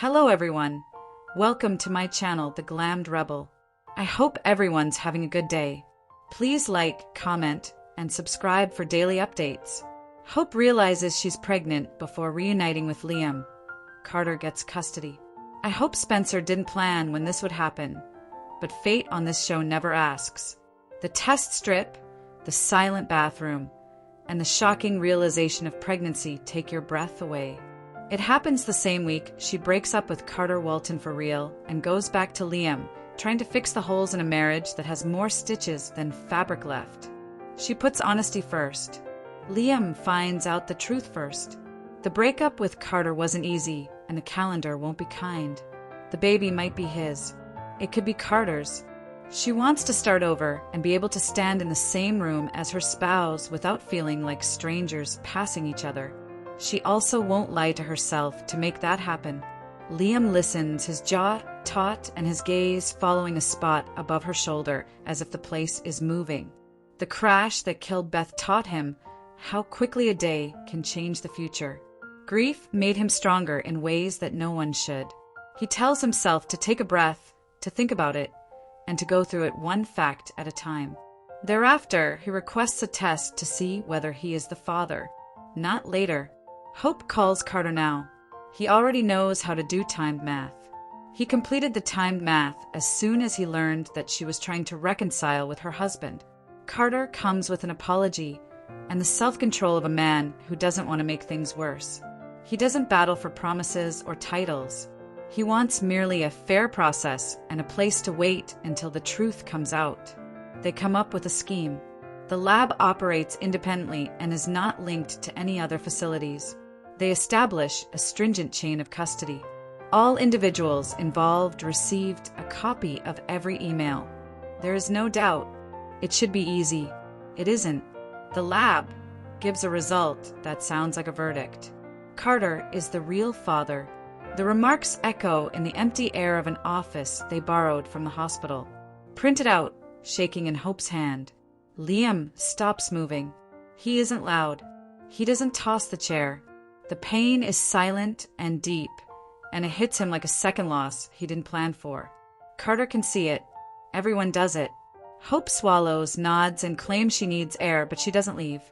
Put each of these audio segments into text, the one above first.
Hello everyone, welcome to my channel, The Glammed Rebel. I hope everyone's having a good day. Please like, comment, and subscribe for daily updates. Hope realizes she's pregnant before reuniting with Liam. Carter gets custody. I hope Spencer didn't plan when this would happen, but fate on this show never asks. The test strip, the silent bathroom, and the shocking realization of pregnancy take your breath away. It happens the same week she breaks up with Carter Walton for real and goes back to Liam, trying to fix the holes in a marriage that has more stitches than fabric left. She puts honesty first. Liam finds out the truth first. The breakup with Carter wasn't easy, and the calendar won't be kind. The baby might be his. It could be Carter's. She wants to start over and be able to stand in the same room as her spouse without feeling like strangers passing each other. She also won't lie to herself to make that happen. Liam listens, his jaw taut and his gaze following a spot above her shoulder as if the place is moving. The crash that killed Beth taught him how quickly a day can change the future. Grief made him stronger in ways that no one should. He tells himself to take a breath, to think about it, and to go through it one fact at a time. Thereafter, he requests a test to see whether he is the father. Not later. Hope calls Carter now. He already knows how to do timed math. He completed the timed math as soon as he learned that she was trying to reconcile with her husband. Carter comes with an apology and the self-control of a man who doesn't want to make things worse. He doesn't battle for promises or titles. He wants merely a fair process and a place to wait until the truth comes out. They come up with a scheme. The lab operates independently and is not linked to any other facilities. They establish a stringent chain of custody. All individuals involved received a copy of every email. There is no doubt. It should be easy. It isn't. The lab gives a result that sounds like a verdict. Carter is the real father. The remarks echo in the empty air of an office they borrowed from the hospital. Printed out, shaking in Hope's hand. Liam stops moving. He isn't loud. He doesn't toss the chair. The pain is silent and deep, and it hits him like a second loss he didn't plan for. Carter can see it. Everyone does it. Hope swallows, nods, and claims she needs air, but she doesn't leave.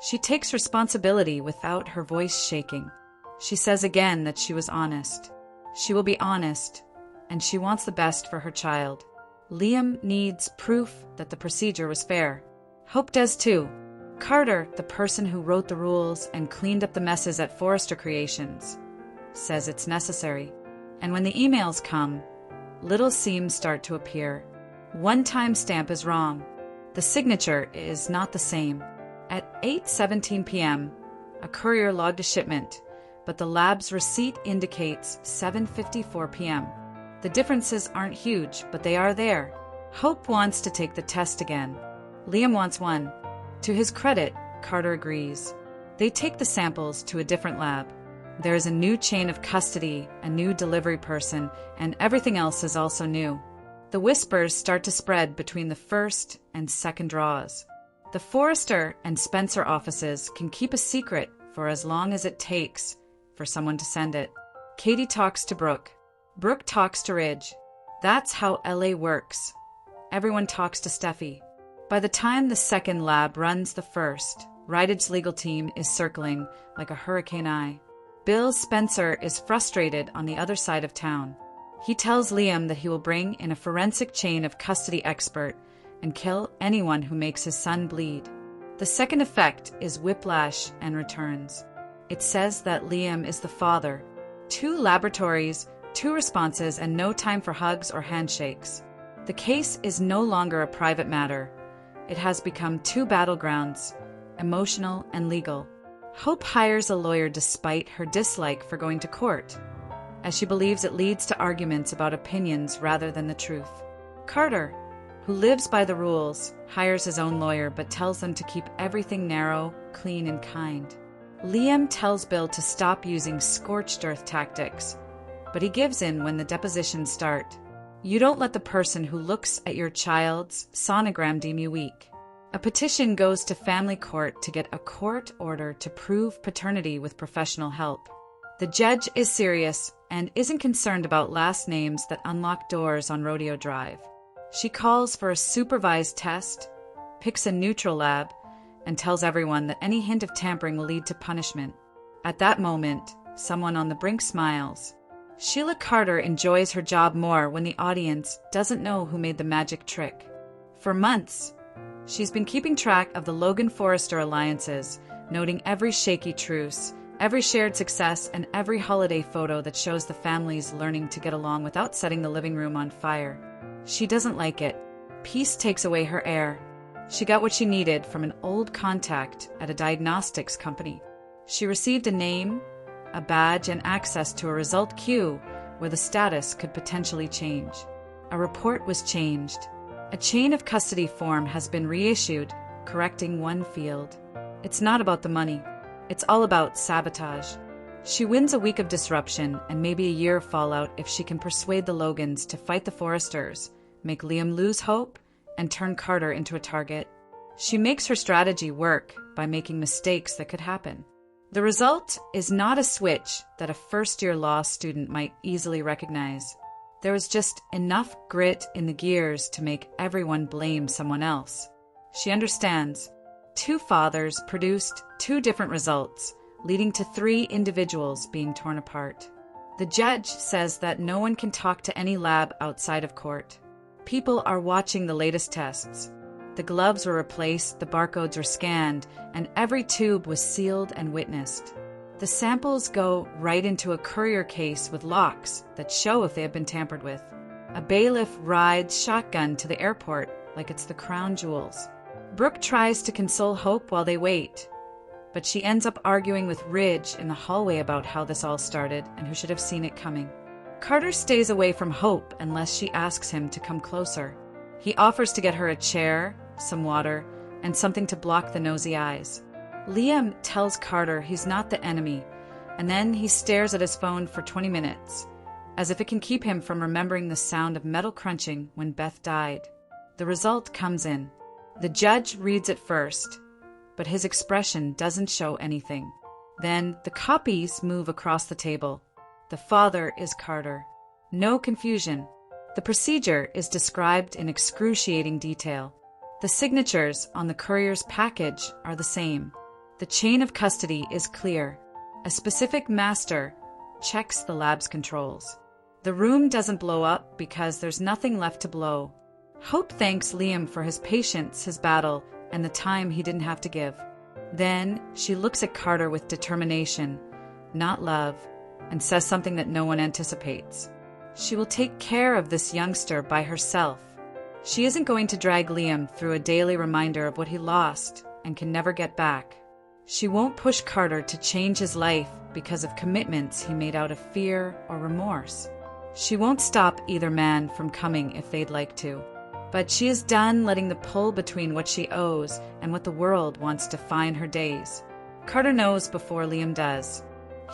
She takes responsibility without her voice shaking. She says again that she was honest. She will be honest, and she wants the best for her child. Liam needs proof that the procedure was fair. Hope does too. Carter, the person who wrote the rules and cleaned up the messes at Forrester Creations, says it's necessary. And when the emails come, little seams start to appear. One timestamp is wrong. The signature is not the same. At 8:17 p.m., a courier logged a shipment, but the lab's receipt indicates 7:54 p.m. The differences aren't huge, but they are there. Hope wants to take the test again. Liam wants one. To his credit, Carter agrees. They take the samples to a different lab. There is a new chain of custody, a new delivery person, and everything else is also new. The whispers start to spread between the first and second draws. The Forrester and Spencer offices can keep a secret for as long as it takes for someone to send it. Katie talks to Brooke. Brooke talks to Ridge. That's how LA works. Everyone talks to Steffi. By the time the second lab runs the first, Ridge's legal team is circling like a hurricane eye. Bill Spencer is frustrated on the other side of town. He tells Liam that he will bring in a forensic chain of custody expert and kill anyone who makes his son bleed. The second effect is whiplash and returns. It says that Liam is the father. 2 laboratories, 2 responses, and no time for hugs or handshakes. The case is no longer a private matter. It has become 2 battlegrounds, emotional and legal. Hope hires a lawyer despite her dislike for going to court, as she believes it leads to arguments about opinions rather than the truth. Carter, who lives by the rules, hires his own lawyer but tells them to keep everything narrow, clean, and kind. Liam tells Bill to stop using scorched earth tactics, but he gives in when the depositions start. You don't let the person who looks at your child's sonogram deem you weak. A petition goes to family court to get a court order to prove paternity with professional help. The judge is serious and isn't concerned about last names that unlock doors on Rodeo Drive. She calls for a supervised test, picks a neutral lab, and tells everyone that any hint of tampering will lead to punishment. At that moment, someone on the brink smiles. Sheila Carter enjoys her job more when the audience doesn't know who made the magic trick. For months, she's been keeping track of the Logan-Forrester alliances, noting every shaky truce, every shared success, and every holiday photo that shows the families learning to get along without setting the living room on fire. She doesn't like it. Peace takes away her air. She got what she needed from an old contact at a diagnostics company. She received a name, a badge, and access to a result queue where the status could potentially change. A report was changed. A chain of custody form has been reissued, correcting one field. It's not about the money. It's all about sabotage. She wins a week of disruption and maybe a year of fallout if she can persuade the Logans to fight the Forresters, make Liam lose hope, and turn Carter into a target. She makes her strategy work by making mistakes that could happen. The result is not a switch that a first-year law student might easily recognize. There was just enough grit in the gears to make everyone blame someone else. She understands. 2 fathers produced 2 different results, leading to 3 individuals being torn apart. The judge says that no one can talk to any lab outside of court. People are watching the latest tests. The gloves were replaced, the barcodes were scanned, and every tube was sealed and witnessed. The samples go right into a courier case with locks that show if they have been tampered with. A bailiff rides shotgun to the airport like it's the crown jewels. Brooke tries to console Hope while they wait, but she ends up arguing with Ridge in the hallway about how this all started and who should have seen it coming. Carter stays away from Hope unless she asks him to come closer. He offers to get her a chair, some water, and something to block the nosy eyes. Liam tells Carter he's not the enemy, and then he stares at his phone for 20 minutes, as if it can keep him from remembering the sound of metal crunching when Beth died. The result comes in. The judge reads it first, but his expression doesn't show anything. Then the copies move across the table. The father is Carter. No confusion. The procedure is described in excruciating detail. The signatures on the courier's package are the same. The chain of custody is clear. A specific master checks the lab's controls. The room doesn't blow up because there's nothing left to blow. Hope thanks Liam for his patience, his battle, and the time he didn't have to give. Then she looks at Carter with determination, not love, and says something that no one anticipates. She will take care of this youngster by herself. She isn't going to drag Liam through a daily reminder of what he lost and can never get back. She won't push Carter to change his life because of commitments he made out of fear or remorse. She won't stop either man from coming if they'd like to. But she is done letting the pull between what she owes and what the world wants define her days. Carter knows before Liam does.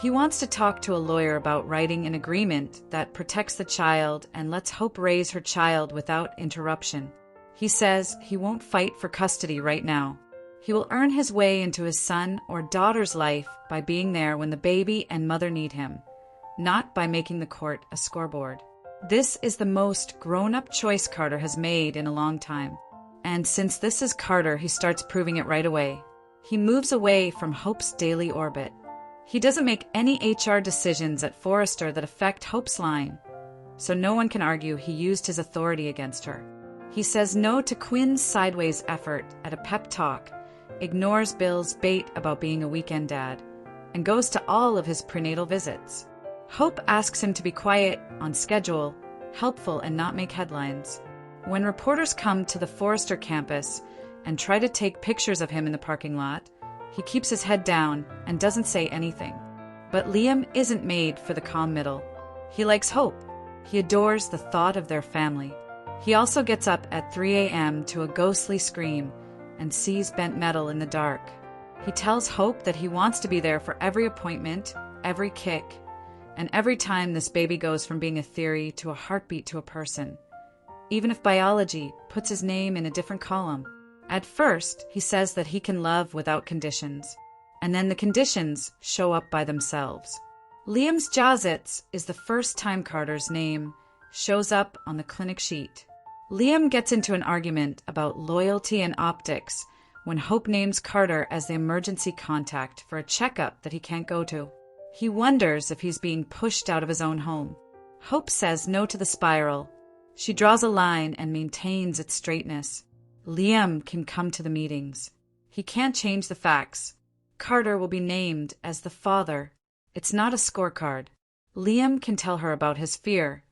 He wants to talk to a lawyer about writing an agreement that protects the child and lets Hope raise her child without interruption. He says he won't fight for custody right now. He will earn his way into his son or daughter's life by being there when the baby and mother need him, not by making the court a scoreboard. This is the most grown-up choice Carter has made in a long time. And since this is Carter, he starts proving it right away. He moves away from Hope's daily orbit. He doesn't make any HR decisions at Forrester that affect Hope's line, so no one can argue he used his authority against her. He says no to Quinn's sideways effort at a pep talk, ignores Bill's bait about being a weekend dad, and goes to all of his prenatal visits. Hope asks him to be quiet, on schedule, helpful, and not make headlines. When reporters come to the Forrester campus and try to take pictures of him in the parking lot, he keeps his head down and doesn't say anything. But Liam isn't made for the calm middle. He likes Hope. He adores the thought of their family. He also gets up at 3 a.m. to a ghostly scream and sees bent metal in the dark. He tells Hope that he wants to be there for every appointment, every kick, and every time this baby goes from being a theory to a heartbeat to a person, even if biology puts his name in a different column. At first, he says that he can love without conditions, and then the conditions show up by themselves. Liam's Jazits is the first time Carter's name shows up on the clinic sheet. Liam gets into an argument about loyalty and optics when Hope names Carter as the emergency contact for a checkup that he can't go to. He wonders if he's being pushed out of his own home. Hope says no to the spiral. She draws a line and maintains its straightness. Liam can come to the meetings. He can't change the facts. Carter will be named as the father. It's not a scorecard. Liam can tell her about his fear,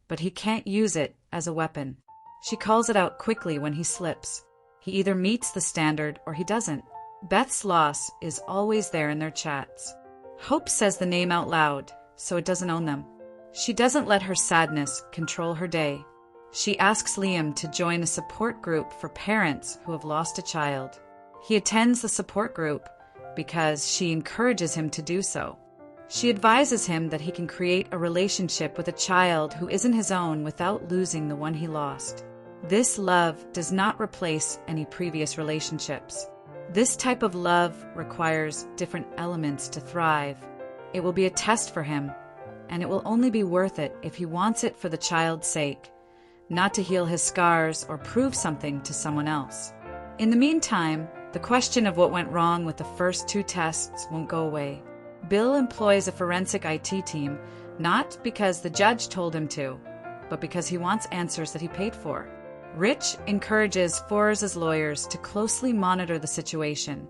but he can't use it as a weapon. She calls it out quickly when he slips. He either meets the standard or he doesn't. Beth's loss is always there in their chats. Hope says the name out loud, so it doesn't own them. She doesn't let her sadness control her day. She asks Liam to join a support group for parents who have lost a child. He attends the support group because she encourages him to do so. She advises him that he can create a relationship with a child who isn't his own without losing the one he lost. This love does not replace any previous relationships. This type of love requires different elements to thrive. It will be a test for him, and it will only be worth it if he wants it for the child's sake, not to heal his scars or prove something to someone else. In the meantime, the question of what went wrong with the first 2 tests won't go away. Bill employs a forensic IT team, not because the judge told him to, but because he wants answers that he paid for. Rich encourages Forrester's lawyers to closely monitor the situation,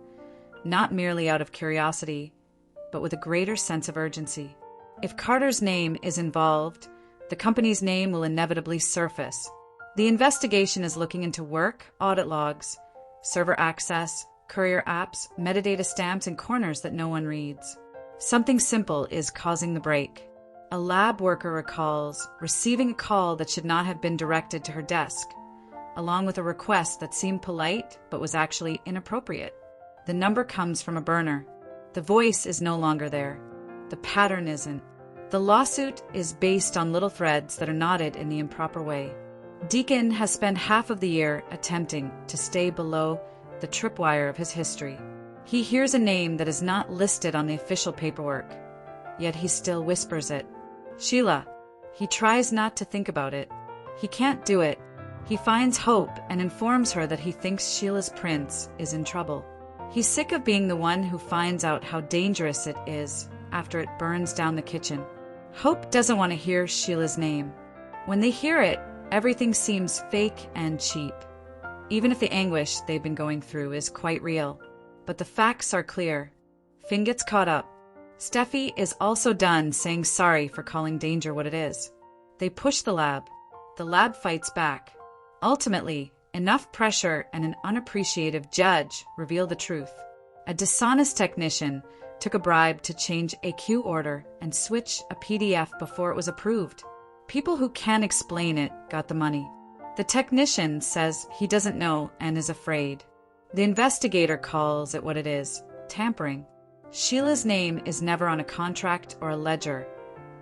not merely out of curiosity, but with a greater sense of urgency. If Carter's name is involved, the company's name will inevitably surface. The investigation is looking into work, audit logs, server access, courier apps, metadata stamps, and corners that no one reads. Something simple is causing the break. A lab worker recalls receiving a call that should not have been directed to her desk, along with a request that seemed polite but was actually inappropriate. The number comes from a burner. The voice is no longer there. The pattern isn't. The lawsuit is based on little threads that are knotted in the improper way. Deacon has spent half of the year attempting to stay below the tripwire of his history. He hears a name that is not listed on the official paperwork, yet he still whispers it. Sheila. He tries not to think about it. He can't do it. He finds Hope and informs her that he thinks Sheila's prince is in trouble. He's sick of being the one who finds out how dangerous it is after it burns down the kitchen. Hope doesn't want to hear Sheila's name. When they hear it, everything seems fake and cheap, even if the anguish they've been going through is quite real. But the facts are clear. Finn gets caught up. Steffi is also done saying sorry for calling danger what it is. They push the lab. The lab fights back. Ultimately, enough pressure and an unappreciative judge reveal the truth. A dishonest technician took a bribe to change a Q order and switch a PDF before it was approved. People who can explain it got the money. The technician says he doesn't know and is afraid. The investigator calls it what it is, tampering. Sheila's name is never on a contract or a ledger,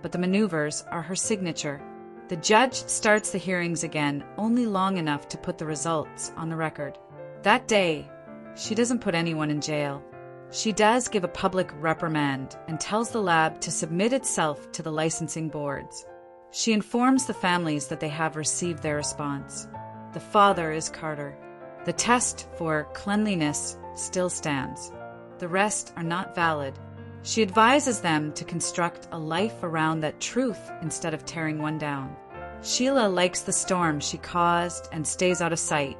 but the maneuvers are her signature. The judge starts the hearings again only long enough to put the results on the record. That day, she doesn't put anyone in jail. She does give a public reprimand and tells the lab to submit itself to the licensing boards. She informs the families that they have received their response. The father is Carter. The test for cleanliness still stands. The rest are not valid. She advises them to construct a life around that truth instead of tearing one down. Sheila likes the storm she caused and stays out of sight,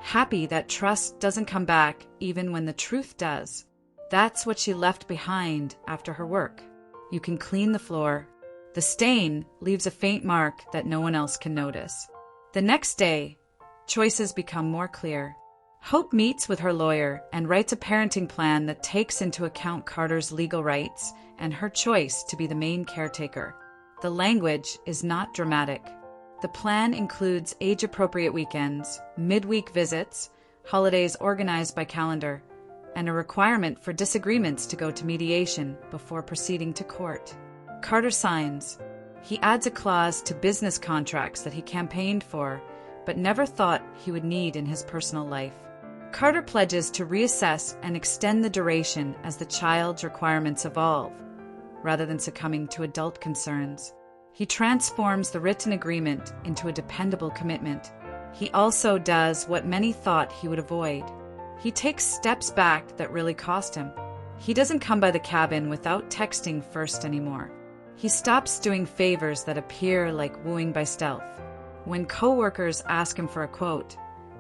happy that trust doesn't come back even when the truth does. That's what she left behind after her work. You can clean the floor. The stain leaves a faint mark that no one else can notice. The next day, choices become more clear. Hope meets with her lawyer and writes a parenting plan that takes into account Carter's legal rights and her choice to be the main caretaker. The language is not dramatic. The plan includes age-appropriate weekends, midweek visits, holidays organized by calendar, and a requirement for disagreements to go to mediation before proceeding to court. Carter signs. He adds a clause to business contracts that he campaigned for, but never thought he would need in his personal life. Carter pledges to reassess and extend the duration as the child's requirements evolve. rather than succumbing to adult concerns. He transforms the written agreement into a dependable commitment. He also does what many thought he would avoid. He takes steps back that really cost him. He doesn't come by the cabin without texting first anymore. He stops doing favors that appear like wooing by stealth. When coworkers ask him for a quote,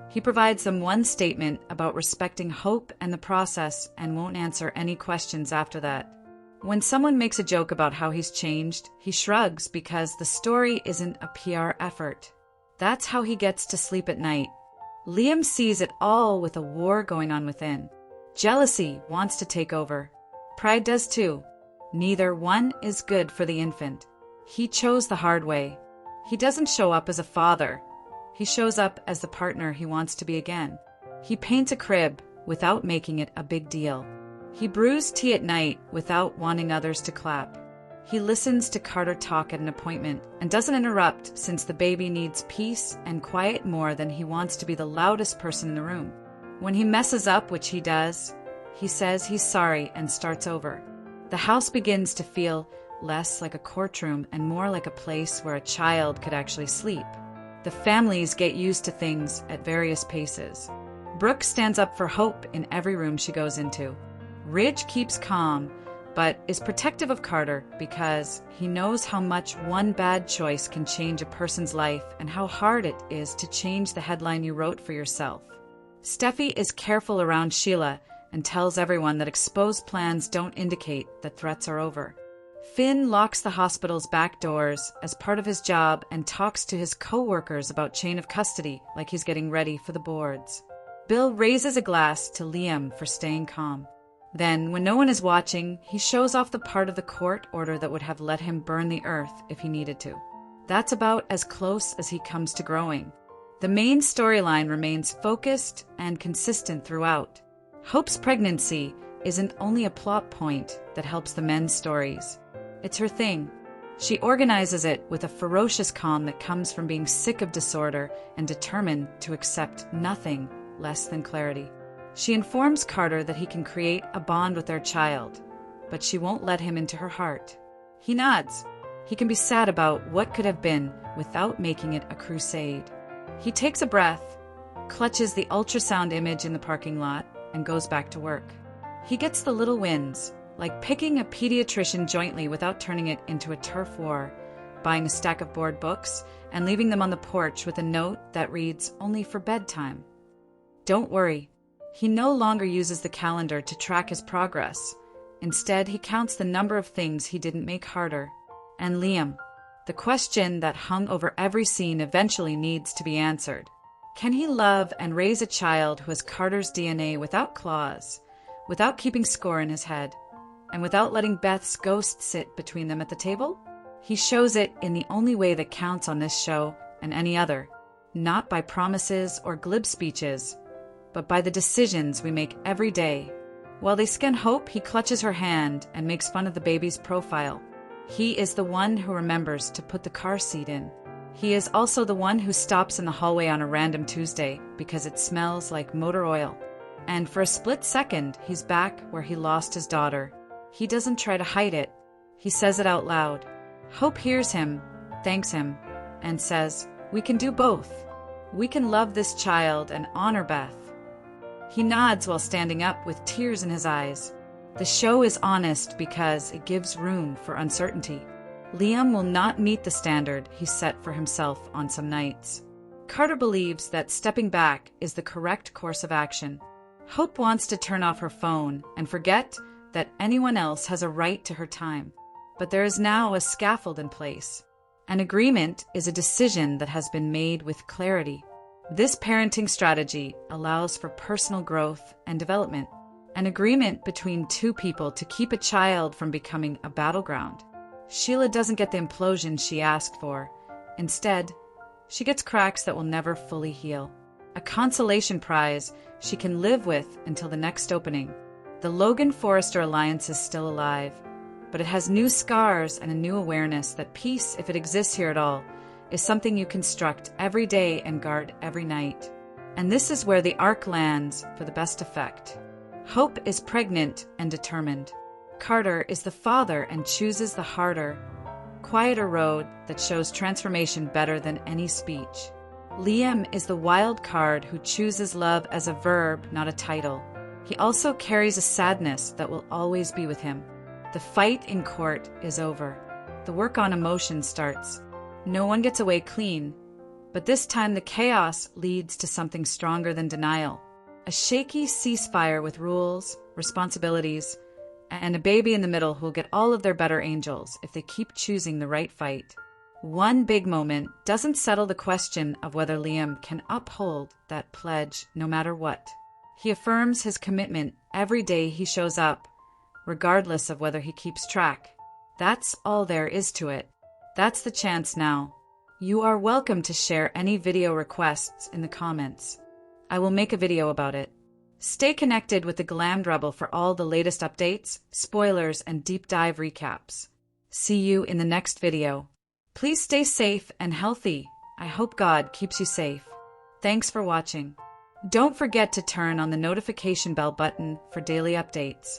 he provides them one statement about respecting hope and the process and won't answer any questions after that. When someone makes a joke about how he's changed, he shrugs because the story isn't a PR effort. That's how he gets to sleep at night. Liam sees it all with a war going on within. Jealousy wants to take over. Pride does too. Neither one is good for the infant. He chose the hard way. He doesn't show up as a father. He shows up as the partner he wants to be again. He paints a crib without making it a big deal. He brews tea at night without wanting others to clap. He listens to Carter talk at an appointment and doesn't interrupt since the baby needs peace and quiet more than he wants to be the loudest person in the room. When he messes up, which he does, he says he's sorry and starts over. The house begins to feel less like a courtroom and more like a place where a child could actually sleep. The families get used to things at various paces. Brooke stands up for hope in every room she goes into. Ridge keeps calm, but is protective of Carter because he knows how much one bad choice can change a person's life and how hard it is to change the headline you wrote for yourself. Steffi is careful around Sheila and tells everyone that exposed plans don't indicate that threats are over. Finn locks the hospital's back doors as part of his job and talks to his co-workers about chain of custody like he's getting ready for the boards. Bill raises a glass to Liam for staying calm. Then, when no one is watching, he shows off the part of the court order that would have let him burn the earth if he needed to. That's about as close as he comes to growing. The main storyline remains focused and consistent throughout. Hope's pregnancy isn't only a plot point that helps the men's stories. It's her thing. She organizes it with a ferocious calm that comes from being sick of disorder and determined to accept nothing less than clarity. She informs Carter that he can create a bond with their child, but she won't let him into her heart. He nods. He can be sad about what could have been without making it a crusade. He takes a breath, clutches the ultrasound image in the parking lot, and goes back to work. He gets the little wins, like picking a pediatrician jointly without turning it into a turf war, buying a stack of board books, and leaving them on the porch with a note that reads, "Only for bedtime." Don't worry. He no longer uses the calendar to track his progress. Instead, he counts the number of things he didn't make harder. And Liam, the question that hung over every scene eventually needs to be answered. Can he love and raise a child who has Carter's DNA without claws, without keeping score in his head, and without letting Beth's ghost sit between them at the table? He shows it in the only way that counts on this show and any other, not by promises or glib speeches, but by the decisions we make every day. While they scan Hope, he clutches her hand and makes fun of the baby's profile. He is the one who remembers to put the car seat in. He is also the one who stops in the hallway on a random Tuesday because it smells like motor oil. And for a split second, he's back where he lost his daughter. He doesn't try to hide it. He says it out loud. Hope hears him, thanks him, and says, "We can do both. We can love this child and honor Beth." He nods while standing up with tears in his eyes. The show is honest because it gives room for uncertainty. Liam will not meet the standard he set for himself on some nights. Carter believes that stepping back is the correct course of action. Hope wants to turn off her phone and forget that anyone else has a right to her time. But there is now a scaffold in place. An agreement is a decision that has been made with clarity. This parenting strategy allows for personal growth and development, an agreement between two people to keep a child from becoming a battleground. Sheila doesn't get the implosion she asked for. Instead, she gets cracks that will never fully heal. A consolation prize she can live with until the next opening. The Logan-Forrester alliance is still alive, but it has new scars and a new awareness that peace, if it exists here at all, is something you construct every day and guard every night. And this is where the arc lands for the best effect. Hope is pregnant and determined. Carter is the father and chooses the harder, quieter road that shows transformation better than any speech. Liam is the wild card who chooses love as a verb, not a title. He also carries a sadness that will always be with him. The fight in court is over. The work on emotion starts. No one gets away clean, but this time the chaos leads to something stronger than denial. A shaky ceasefire with rules, responsibilities, and a baby in the middle who'll get all of their better angels if they keep choosing the right fight. One big moment doesn't settle the question of whether Liam can uphold that pledge no matter what. He affirms his commitment every day he shows up, regardless of whether he keeps track. That's all there is to it. That's the chance now. You are welcome to share any video requests in the comments. I will make a video about it. Stay connected with the Glammed Rebel for all the latest updates, spoilers, and deep dive recaps. See you in the next video. Please stay safe and healthy. I hope God keeps you safe. Thanks for watching. Don't forget to turn on the notification bell button for daily updates.